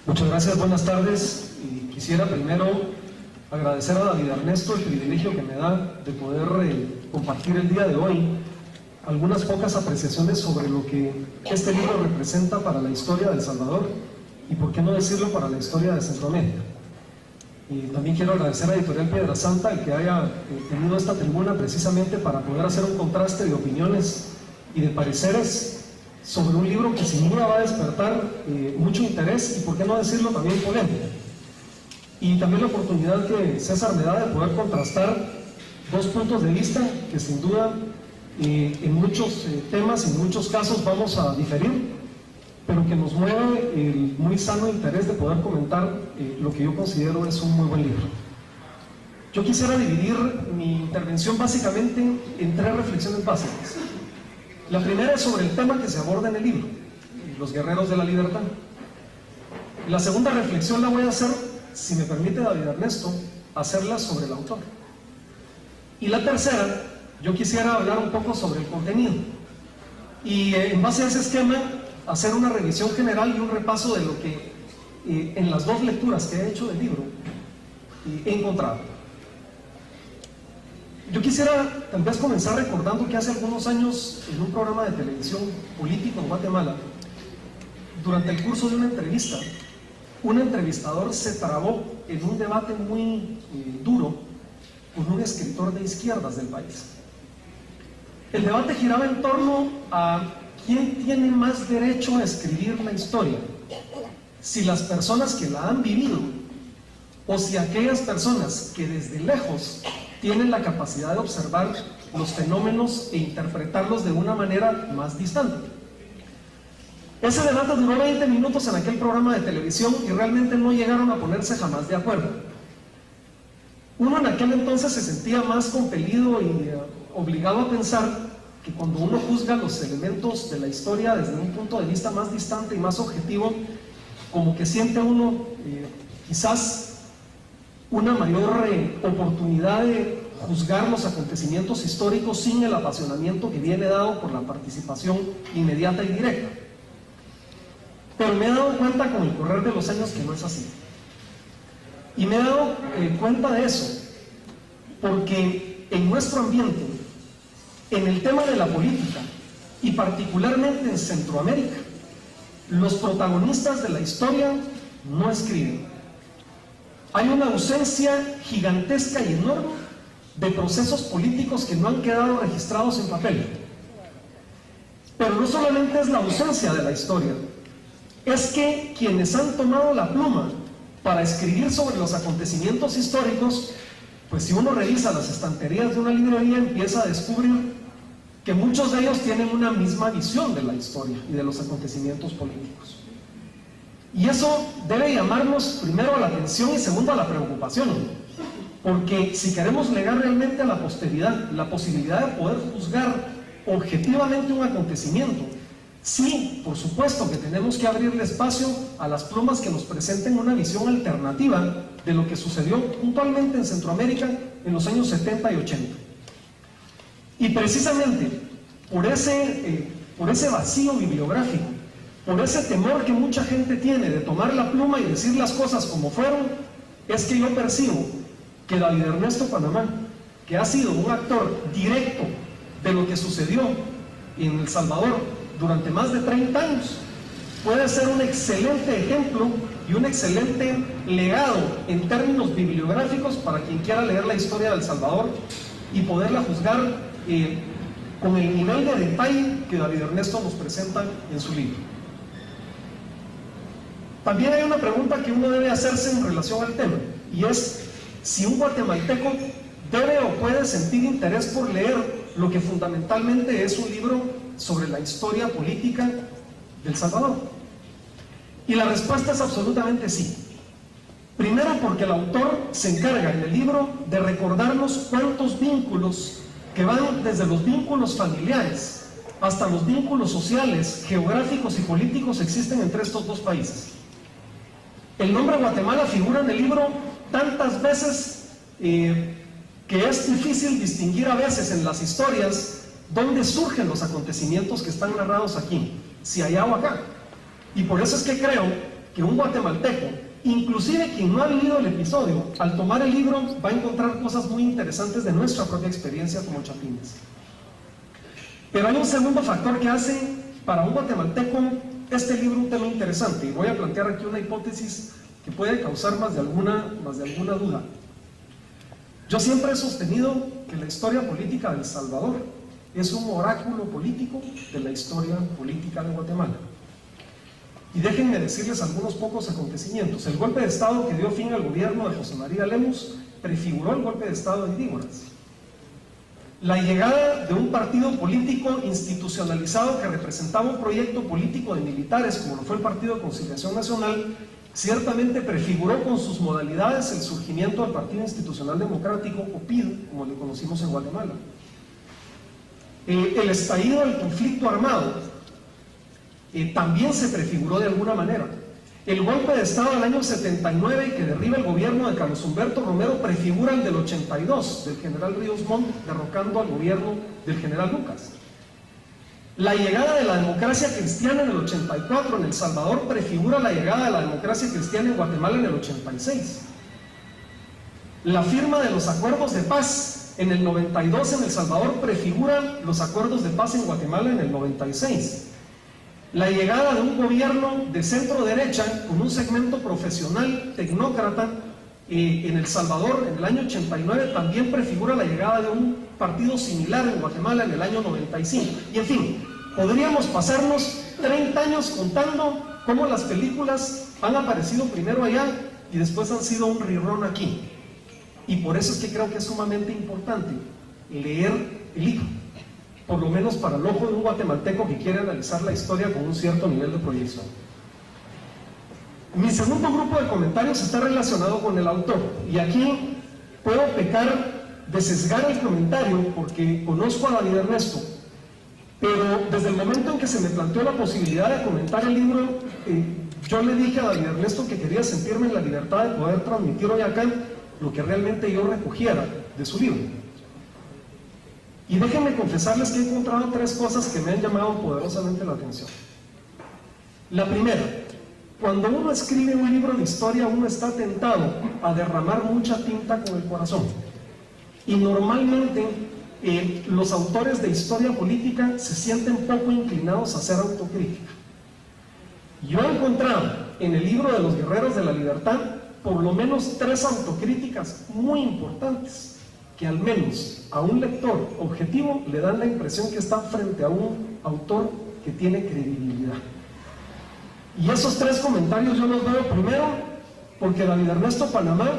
Muchas gracias, buenas tardes. Y quisiera primero agradecer a David Ernesto el privilegio que me da de poder compartir el día de hoy algunas pocas apreciaciones sobre lo que este libro representa para la historia de El Salvador y, por qué no decirlo, para la historia de Centroamérica. Y también quiero agradecer a Editorial Piedra Santa el que haya tenido esta tribuna precisamente para poder hacer un contraste de opiniones y de pareceres sobre un libro que sin duda va a despertar mucho interés y, por qué no decirlo, también polémica. Y también la oportunidad que César me da de poder contrastar dos puntos de vista que sin duda en muchos temas, en muchos casos vamos a diferir, pero que nos mueve el muy sano interés de poder comentar lo que yo considero es un muy buen libro. Yo quisiera dividir mi intervención básicamente en tres reflexiones básicas. La primera es sobre el tema que se aborda en el libro, los guerreros de la libertad. La segunda reflexión la voy a hacer, si me permite David Ernesto, hacerla sobre el autor. Y la tercera, yo quisiera hablar un poco sobre el contenido. Y en base a ese esquema, hacer una revisión general y un repaso de lo que en las dos lecturas que he hecho del libro he encontrado. Yo quisiera tal vez comenzar recordando que hace algunos años, en un programa de televisión político en Guatemala, durante el curso de una entrevista, un entrevistador se trabó en un debate muy duro con un escritor de izquierdas del país. El debate giraba en torno a quién tiene más derecho a escribir la historia, si las personas que la han vivido o si aquellas personas que desde lejos tienen la capacidad de observar los fenómenos e interpretarlos de una manera más distante. Ese debate duró 20 minutos en aquel programa de televisión y realmente no llegaron a ponerse jamás de acuerdo. Uno en aquel entonces se sentía más compelido y obligado a pensar que cuando uno juzga los elementos de la historia desde un punto de vista más distante y más objetivo, como que siente uno quizás una mayor oportunidad de juzgar los acontecimientos históricos sin el apasionamiento que viene dado por la participación inmediata y directa. Pero me he dado cuenta con el correr de los años que no es así. Y me he dado cuenta de eso porque en nuestro ambiente, en el tema de la política y particularmente en Centroamérica, los protagonistas de la historia no escriben. Hay una ausencia gigantesca y enorme de procesos políticos que no han quedado registrados en papel. Pero no solamente es la ausencia de la historia, es que quienes han tomado la pluma para escribir sobre los acontecimientos históricos, pues si uno revisa las estanterías de una librería empieza a descubrir que muchos de ellos tienen una misma visión de la historia y de los acontecimientos políticos. Y eso debe llamarnos primero a la atención y segundo a la preocupación, porque si queremos legar realmente a la posteridad la posibilidad de poder juzgar objetivamente un acontecimiento, sí, por supuesto que tenemos que abrirle espacio a las plumas que nos presenten una visión alternativa de lo que sucedió puntualmente en Centroamérica en los años 70 y 80. Y precisamente por ese vacío bibliográfico, por ese temor que mucha gente tiene de tomar la pluma y decir las cosas como fueron, es que yo percibo que David Ernesto Panamá, que ha sido un actor directo de lo que sucedió en El Salvador durante más de 30 años, puede ser un excelente ejemplo y un excelente legado en términos bibliográficos para quien quiera leer la historia de El Salvador y poderla juzgar con el nivel de detalle que David Ernesto nos presenta en su libro. También hay una pregunta que uno debe hacerse en relación al tema, y es si un guatemalteco debe o puede sentir interés por leer lo que fundamentalmente es un libro sobre la historia política de El Salvador. Y la respuesta es absolutamente sí. Primero porque el autor se encarga en el libro de recordarnos cuántos vínculos que van desde los vínculos familiares hasta los vínculos sociales, geográficos y políticos existen entre estos dos países. El nombre Guatemala figura en el libro tantas veces que es difícil distinguir a veces en las historias dónde surgen los acontecimientos que están narrados aquí, si allá o acá. Y por eso es que creo que un guatemalteco, inclusive quien no ha vivido el episodio, al tomar el libro va a encontrar cosas muy interesantes de nuestra propia experiencia como chapines. Pero hay un segundo factor que hace para un guatemalteco este libro un tema interesante, y voy a plantear aquí una hipótesis que puede causar más de alguna duda. Yo siempre he sostenido que la historia política de El Salvador es un oráculo político de la historia política de Guatemala. Y déjenme decirles algunos pocos acontecimientos. El golpe de Estado que dio fin al gobierno de José María Lemus prefiguró el golpe de Estado de Indígonas. La llegada de un partido político institucionalizado que representaba un proyecto político de militares, como lo fue el Partido de Conciliación Nacional, ciertamente prefiguró con sus modalidades el surgimiento del Partido Institucional Democrático, o PID, como le conocimos en Guatemala. El estallido del conflicto armado también se prefiguró de alguna manera. El golpe de Estado del año 79 que derriba el gobierno de Carlos Humberto Romero prefigura el del 82 del general Ríos Montt, derrocando al gobierno del general Lucas. La llegada de la democracia cristiana en el 84 en El Salvador prefigura la llegada de la democracia cristiana en Guatemala en el 86. La firma de los acuerdos de paz en el 92 en El Salvador prefigura los acuerdos de paz en Guatemala en el 96. La llegada de un gobierno de centro derecha con un segmento profesional tecnócrata en El Salvador en el año 89 también prefigura la llegada de un partido similar en Guatemala en el año 95. Y en fin, podríamos pasarnos 30 años contando cómo las películas han aparecido primero allá y después han sido un rerun aquí. Y por eso es que creo que es sumamente importante leer el libro, por lo menos para el ojo de un guatemalteco que quiere analizar la historia con un cierto nivel de proyección. Mi segundo grupo de comentarios está relacionado con el autor, y aquí puedo pecar de sesgar el comentario porque conozco a David Ernesto, pero desde el momento en que se me planteó la posibilidad de comentar el libro, yo le dije a David Ernesto que quería sentirme en la libertad de poder transmitir hoy acá lo que realmente yo recogiera de su libro. Y déjenme confesarles que he encontrado 3 cosas que me han llamado poderosamente la atención. La primera, cuando uno escribe un libro de historia, uno está tentado a derramar mucha tinta con el corazón. Y normalmente los autores de historia política se sienten poco inclinados a hacer autocrítica. Yo he encontrado en el libro de los Guerreros de la Libertad por lo menos 3 autocríticas muy importantes, que al menos a un lector objetivo le dan la impresión que está frente a un autor que tiene credibilidad. Y esos 3 comentarios yo los veo primero porque David Ernesto Panamá,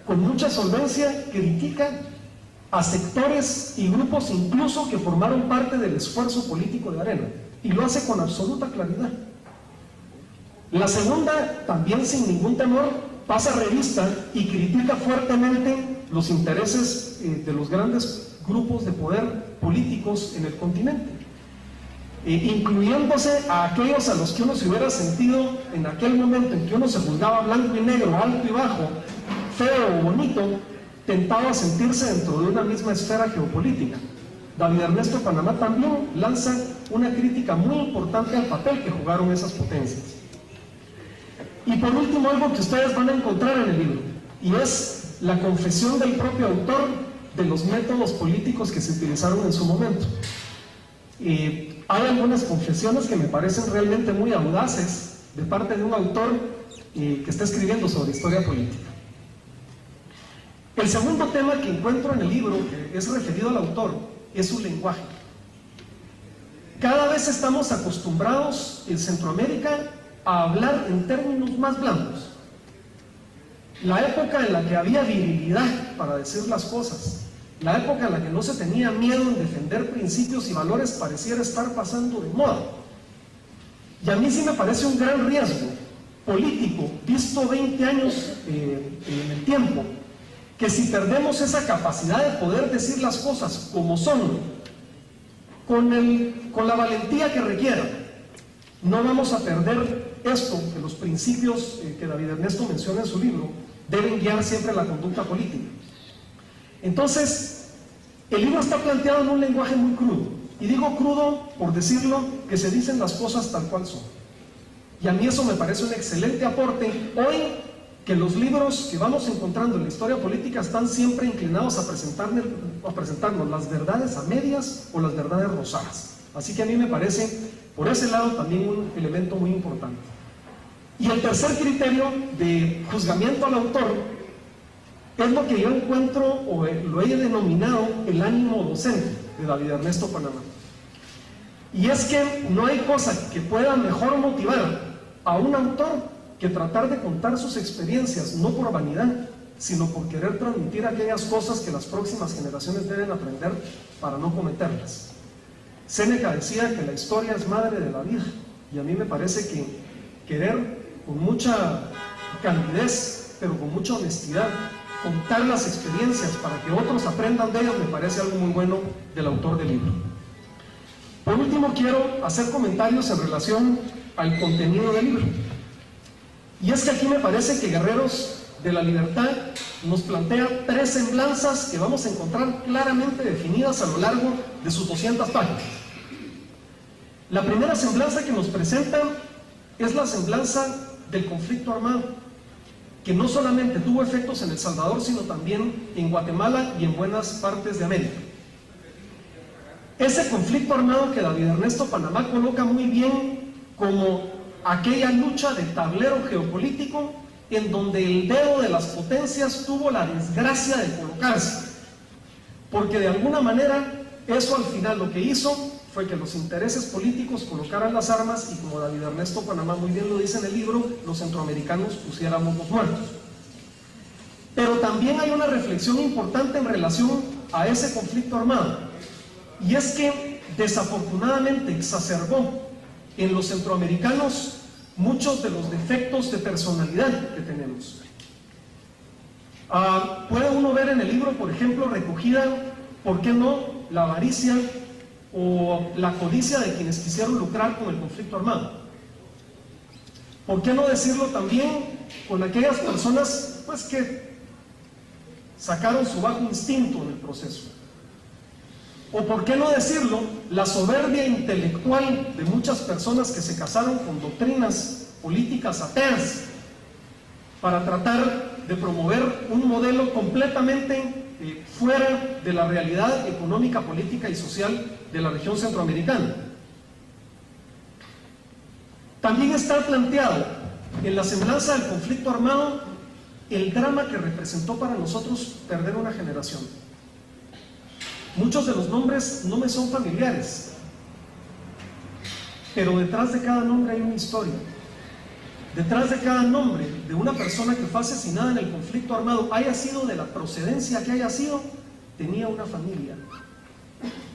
con mucha solvencia, critica a sectores y grupos incluso que formaron parte del esfuerzo político de Arena, y lo hace con absoluta claridad. La segunda, también sin ningún temor, pasa revista y critica fuertemente los intereses de los grandes grupos de poder políticos en el continente, incluyéndose a aquellos a los que uno se hubiera sentido en aquel momento en que uno se juzgaba blanco y negro, alto y bajo, feo o bonito, tentado a sentirse dentro de una misma esfera geopolítica. David Ernesto Panamá también lanza una crítica muy importante al papel que jugaron esas potencias. Y por último, algo que ustedes van a encontrar en el libro, y es la confesión del propio autor de los métodos políticos que se utilizaron en su momento. Hay algunas confesiones que me parecen realmente muy audaces de parte de un autor que está escribiendo sobre historia política. El segundo tema que encuentro en el libro, que es referido al autor, es su lenguaje. Cada vez estamos acostumbrados en Centroamérica a hablar en términos más blandos. La época en la que había virilidad para decir las cosas, la época en la que no se tenía miedo en defender principios y valores, pareciera estar pasando de moda. Y a mí sí me parece un gran riesgo político, visto 20 años en el tiempo, que si perdemos esa capacidad de poder decir las cosas como son, con la valentía que requiera, no vamos a perder esto, que los principios que David Ernesto menciona en su libro deben guiar siempre la conducta política. Entonces, el libro está planteado en un lenguaje muy crudo, y digo crudo por decirlo, que se dicen las cosas tal cual son. Y a mí eso me parece un excelente aporte. Hoy que los libros que vamos encontrando en la historia política están siempre inclinados a presentarnos las verdades a medias o las verdades rosadas. Así que a mí me parece, por ese lado, también un elemento muy importante. Y el tercer criterio de juzgamiento al autor es lo que yo encuentro, o lo he denominado, el ánimo docente de David Ernesto Panamá. Y es que no hay cosa que pueda mejor motivar a un autor que tratar de contar sus experiencias, no por vanidad, sino por querer transmitir aquellas cosas que las próximas generaciones deben aprender para no cometerlas. Séneca decía que la historia es madre de la vida, y a mí me parece que querer con mucha candidez, pero con mucha honestidad, contar las experiencias para que otros aprendan de ellas, me parece algo muy bueno del autor del libro. Por último, quiero hacer comentarios en relación al contenido del libro. Y es que aquí me parece que Guerreros de la Libertad nos plantea 3 semblanzas que vamos a encontrar claramente definidas a lo largo de sus 200 páginas. La primera semblanza que nos presenta es la semblanza del conflicto armado, que no solamente tuvo efectos en El Salvador, sino también en Guatemala y en buenas partes de América. Ese conflicto armado que David Ernesto Panamá coloca muy bien como aquella lucha de tablero geopolítico en donde el dedo de las potencias tuvo la desgracia de colocarse, porque de alguna manera eso al final lo que hizo fue que los intereses políticos colocaran las armas y, como David Ernesto Panamá muy bien lo dice en el libro, los centroamericanos pusiéramos los muertos. Pero también hay una reflexión importante en relación a ese conflicto armado, y es que desafortunadamente exacerbó en los centroamericanos muchos de los defectos de personalidad que tenemos. Puede uno ver en el libro, por ejemplo, recogida, ¿por qué no?, la avaricia o la codicia de quienes quisieron lucrar con el conflicto armado. ¿Por qué no decirlo también con aquellas personas pues que sacaron su bajo instinto en el proceso? O por qué no decirlo, la soberbia intelectual de muchas personas que se casaron con doctrinas políticas ateas para tratar de promover un modelo completamente fuera de la realidad económica, política y social de la región centroamericana. También está planteado en la semblanza del conflicto armado el drama que representó para nosotros perder una generación. Muchos de los nombres no me son familiares, pero detrás de cada nombre hay una historia. Detrás de cada nombre de una persona que fue asesinada en el conflicto armado, haya sido de la procedencia que haya sido, tenía una familia,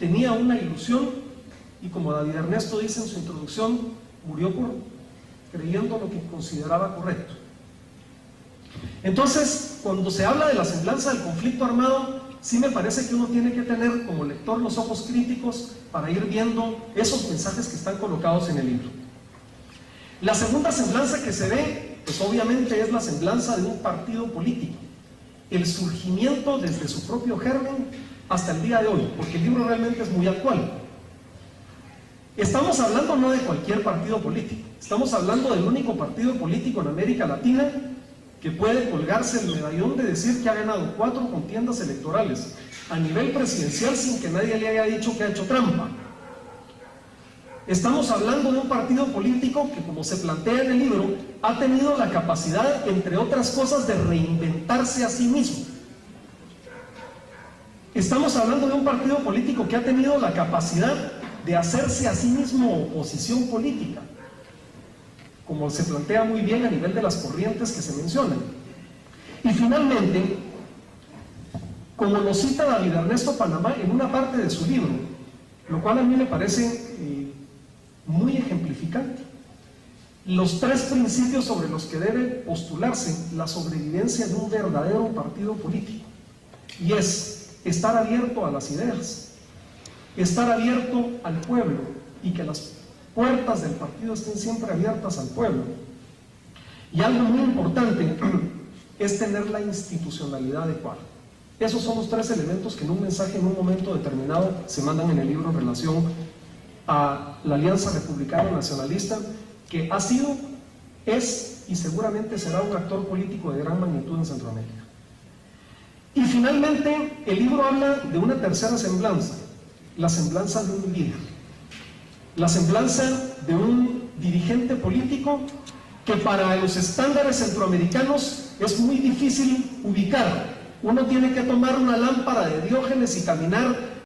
tenía una ilusión, y como David Ernesto dice en su introducción, murió creyendo lo que consideraba correcto. Entonces, cuando se habla de la semblanza del conflicto armado, sí me parece que uno tiene que tener como lector los ojos críticos para ir viendo esos mensajes que están colocados en el libro. La segunda semblanza que se ve, pues obviamente es la semblanza de un partido político, el surgimiento desde su propio germen hasta el día de hoy, porque el libro realmente es muy actual. Estamos hablando no de cualquier partido político, estamos hablando del único partido político en América Latina que puede colgarse el medallón de decir que ha ganado 4 contiendas electorales a nivel presidencial sin que nadie le haya dicho que ha hecho trampa. Estamos hablando de un partido político que, como se plantea en el libro, ha tenido la capacidad, entre otras cosas, de reinventarse a sí mismo. Estamos hablando de un partido político que ha tenido la capacidad de hacerse a sí mismo oposición política, como se plantea muy bien a nivel de las corrientes que se mencionan. Y finalmente, como lo cita David Ernesto Panamá en una parte de su libro, lo cual a mí me parece muy ejemplificante, los 3 principios sobre los que debe postularse la sobrevivencia de un verdadero partido político, y es estar abierto a las ideas, estar abierto al pueblo, y que las puertas del partido estén siempre abiertas al pueblo. Y algo muy importante es tener la institucionalidad adecuada. Esos son los 3 elementos que en un mensaje en un momento determinado se mandan en el libro en relación a la Alianza Republicana Nacionalista, que ha sido es y seguramente será un actor político de gran magnitud en Centroamérica. Y finalmente, el libro habla de una tercera semblanza, la semblanza de un líder, la semblanza de un dirigente político que para los estándares centroamericanos es muy difícil ubicar. Uno tiene que tomar una lámpara de Diógenes y caminar